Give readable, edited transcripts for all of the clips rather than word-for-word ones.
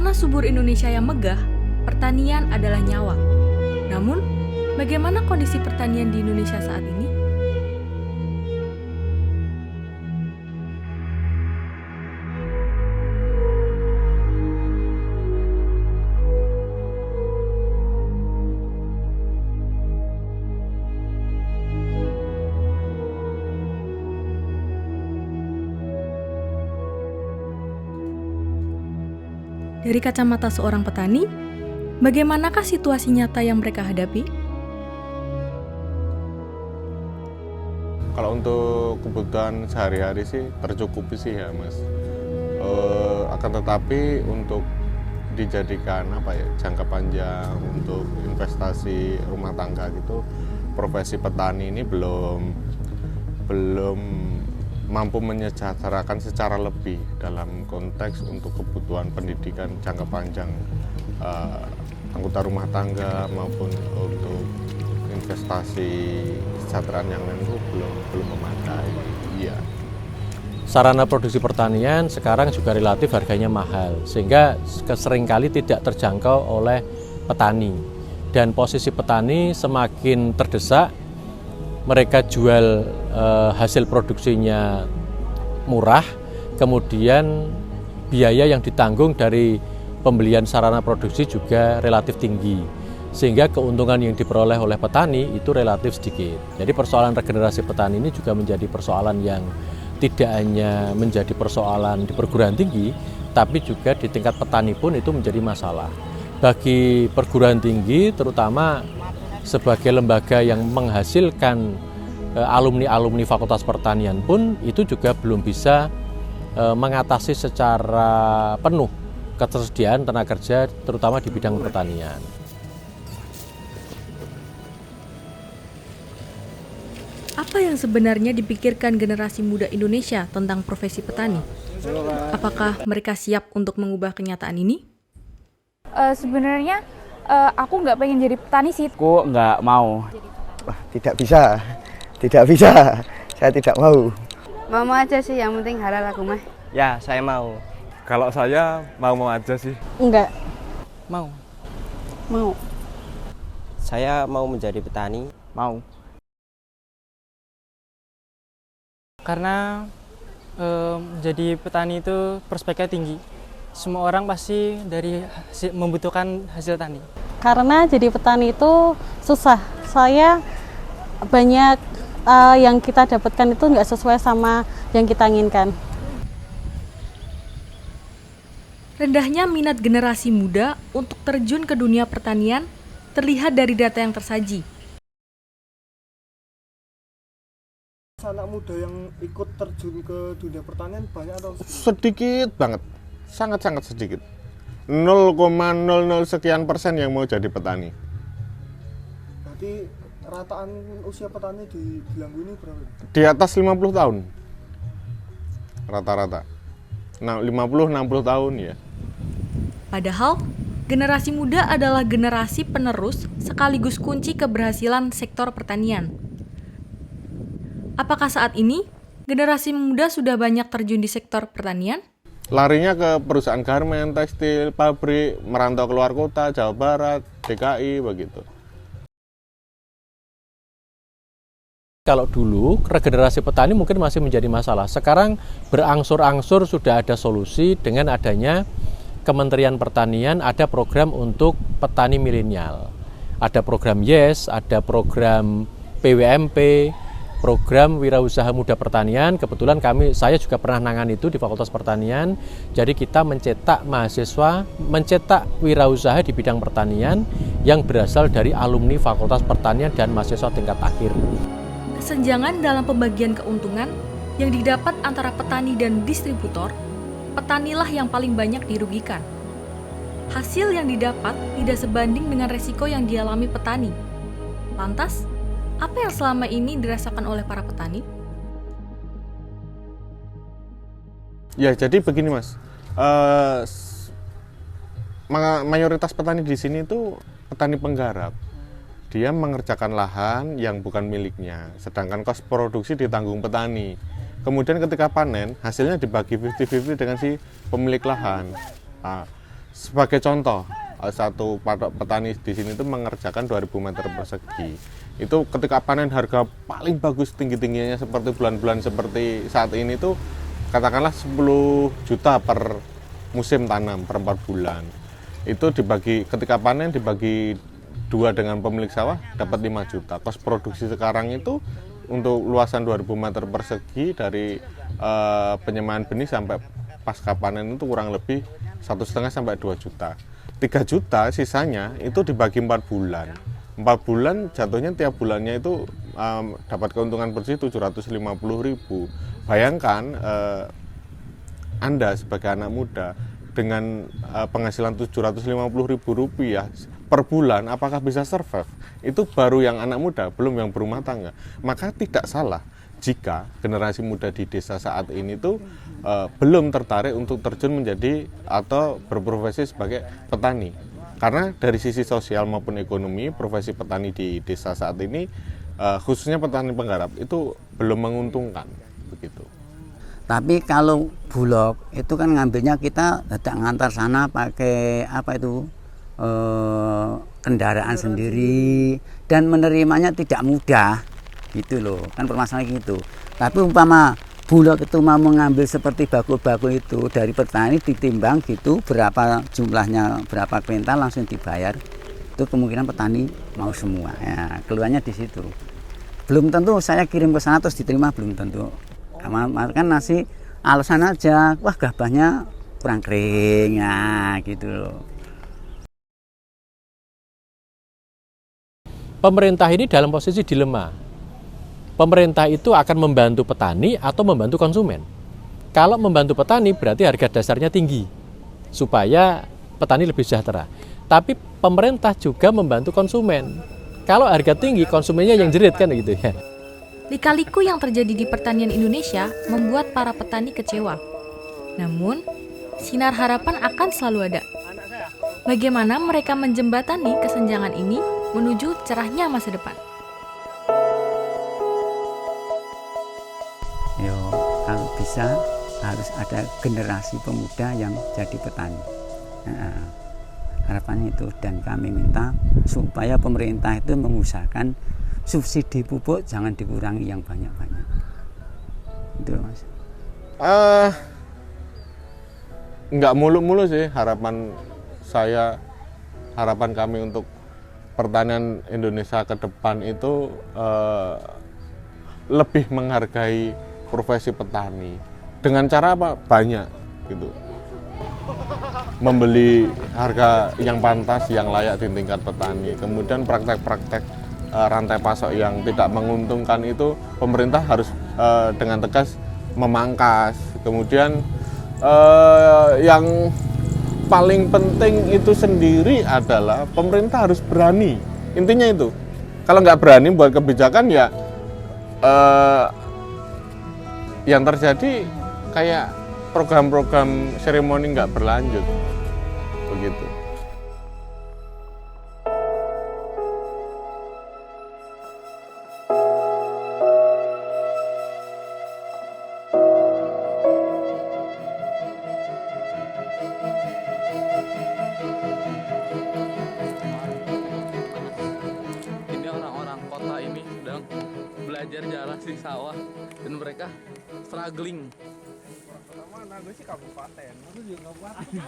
tanah subur Indonesia yang megah, pertanian adalah nyawa. Namun, bagaimana kondisi pertanian di Indonesia saat ini? Dari kacamata seorang petani, bagaimanakah situasi nyata yang mereka hadapi? Kalau untuk kebutuhan sehari-hari sih tercukupi sih ya Mas. Akan tetapi untuk dijadikan jangka panjang untuk investasi rumah tangga gitu, profesi petani ini belum mampu menyejahterakan secara lebih dalam konteks untuk kebutuhan pendidikan jangka panjang anggota rumah tangga maupun untuk investasi kesejahteraan yang lain itu belum memadai. Iya. Sarana produksi pertanian sekarang juga relatif harganya mahal, sehingga seringkali tidak terjangkau oleh petani. Dan posisi petani semakin terdesak, mereka jual hasil produksinya murah, kemudian biaya yang ditanggung dari pembelian sarana produksi juga relatif tinggi, sehingga keuntungan yang diperoleh oleh petani itu relatif sedikit. Jadi persoalan regenerasi petani ini juga menjadi persoalan yang tidak hanya menjadi persoalan di perguruan tinggi, tapi juga di tingkat petani pun itu menjadi masalah. Bagi perguruan tinggi, terutama sebagai lembaga yang menghasilkan alumni-alumni Fakultas Pertanian pun itu juga belum bisa mengatasi secara penuh ketersediaan tenaga kerja terutama di bidang pertanian. Apa yang sebenarnya dipikirkan generasi muda Indonesia tentang profesi petani? Apakah mereka siap untuk mengubah kenyataan ini? Sebenarnya aku nggak pengen jadi petani sih. Aku nggak mau. Wah, tidak bisa, saya tidak mau. Mau aja sih, yang penting halal aku mah. Ya, saya mau. Kalau saya mau aja sih. Enggak. Mau. Mau. Saya mau menjadi petani. Mau. Karena jadi petani itu prospeknya tinggi. Semua orang pasti membutuhkan hasil tani. Karena jadi petani itu susah. Saya banyak yang kita dapatkan itu nggak sesuai sama yang kita inginkan. Rendahnya minat generasi muda untuk terjun ke dunia pertanian terlihat dari data yang tersaji. Anak muda yang ikut terjun ke dunia pertanian banyak atau sedikit banget, sangat sedikit. 0,00 sekian persen yang mau jadi petani. Berarti rataan usia petani di Gelanggu ini berapa? Di atas 50 tahun rata-rata. Nah, 50-60 tahun ya. Padahal, generasi muda adalah generasi penerus sekaligus kunci keberhasilan sektor pertanian. Apakah saat ini generasi muda sudah banyak terjun di sektor pertanian? Larinya ke perusahaan garmen, tekstil, pabrik, merantau keluar kota, Jawa Barat, DKI, begitu. Kalau dulu regenerasi petani mungkin masih menjadi masalah. Sekarang berangsur-angsur sudah ada solusi dengan adanya Kementerian Pertanian, ada program untuk petani milenial. Ada program YES, ada program PWMP, program Wirausaha Muda Pertanian. Kebetulan saya juga pernah nangan itu di Fakultas Pertanian. Jadi kita mencetak mahasiswa, mencetak wirausaha di bidang pertanian yang berasal dari alumni Fakultas Pertanian dan mahasiswa tingkat akhir. Kesenjangan dalam pembagian keuntungan yang didapat antara petani dan distributor, petanilah yang paling banyak dirugikan. Hasil yang didapat tidak sebanding dengan resiko yang dialami petani. Lantas, apa yang selama ini dirasakan oleh para petani? Ya, jadi begini Mas. Mayoritas petani di sini itu petani penggarap. Dia mengerjakan lahan yang bukan miliknya, sedangkan kos produksi ditanggung petani. Kemudian ketika panen, hasilnya dibagi 50-50 dengan si pemilik lahan. Nah, Sebagai contoh, satu petani di sini itu mengerjakan 2000 meter persegi. Itu ketika panen harga paling bagus tinggi-tingginya seperti bulan-bulan seperti saat ini tuh katakanlah 10 juta per musim tanam per 4 bulan. Itu dibagi ketika panen dibagi 2 dengan pemilik sawah dapat 5 juta. Kos produksi sekarang itu untuk luasan 2000 meter persegi dari penyemayan benih sampai pasca panen itu kurang lebih 1,5 sampai 2 juta. 3 juta sisanya itu dibagi 4 bulan. 4 bulan jatuhnya tiap bulannya itu dapat keuntungan bersih 750.000. Bayangkan Anda sebagai anak muda dengan penghasilan 750.000 rupiah per bulan, apakah bisa survive? Itu baru yang anak muda, belum yang berumah tangga. Maka tidak salah jika generasi muda di desa saat ini tuh belum tertarik untuk terjun menjadi atau berprofesi sebagai petani. Karena dari sisi sosial maupun ekonomi, profesi petani di desa saat ini, khususnya petani penggarap, itu belum menguntungkan. Begitu. Tapi kalau bulog itu kan ngambilnya kita tidak ngantar sana pakai apa itu kendaraan sendiri, dan menerimanya tidak mudah gitu loh, kan permasalahan gitu. Tapi umpama bulog itu mau mengambil seperti bako-bako itu dari petani ditimbang gitu berapa jumlahnya, berapa kuintal langsung dibayar, itu kemungkinan petani mau semua ya, keluarnya di situ. Belum tentu saya kirim ke sana terus diterima, belum tentu. Kan nasi alasan aja, wah gabahnya kurang kering ya gitu loh. Pemerintah ini dalam posisi dilema. Pemerintah itu akan membantu petani atau membantu konsumen. Kalau membantu petani berarti harga dasarnya tinggi supaya petani lebih sejahtera. Tapi pemerintah juga membantu konsumen. Kalau harga tinggi konsumennya yang jerit kan gitu ya. Lika-liku yang terjadi di pertanian Indonesia membuat para petani kecewa. Namun, sinar harapan akan selalu ada. Bagaimana mereka menjembatani kesenjangan ini menuju cerahnya masa depan? Yo, kalau bisa harus ada generasi pemuda yang jadi petani. Harapannya itu, dan kami minta supaya pemerintah itu mengusahakan subsidi pupuk jangan dikurangi yang banyak-banyak. Itu Mas. Nggak muluk-muluk sih harapan saya, harapan kami untuk pertanian Indonesia ke depan itu lebih menghargai profesi petani dengan cara apa? Banyak gitu. Membeli harga yang pantas, yang layak di tingkat petani. Kemudian praktek-praktek rantai pasok yang tidak menguntungkan itu pemerintah harus dengan tegas memangkas. Kemudian yang paling penting itu sendiri adalah pemerintah harus berani. Intinya itu. Kalau nggak berani buat kebijakan ya yang terjadi kayak program-program seremoni nggak berlanjut begitu. Ini orang-orang kota ini sedang belajar jalan di sawah dan mereka struggling. Mana gue sih kabupaten, aku juga kabupaten.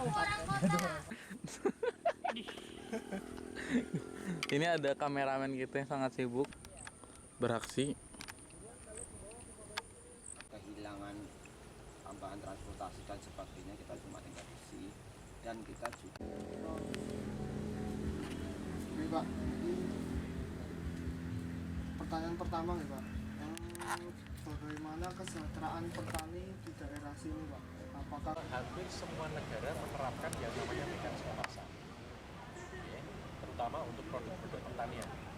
Ini ada kameramen kita yang sangat sibuk beraksi. Kehilangan tambahan transportasi dan sebagainya, kita cuma tinggal bersih dan kita juga. Oke Pak, pertanyaan pertama nih Pak, bagaimana kesejahteraan petani di daerah sini Pak? Apakah hampir semua negara menerapkan yang namanya mekanisme pasar, terutama untuk produk-produk pertanian.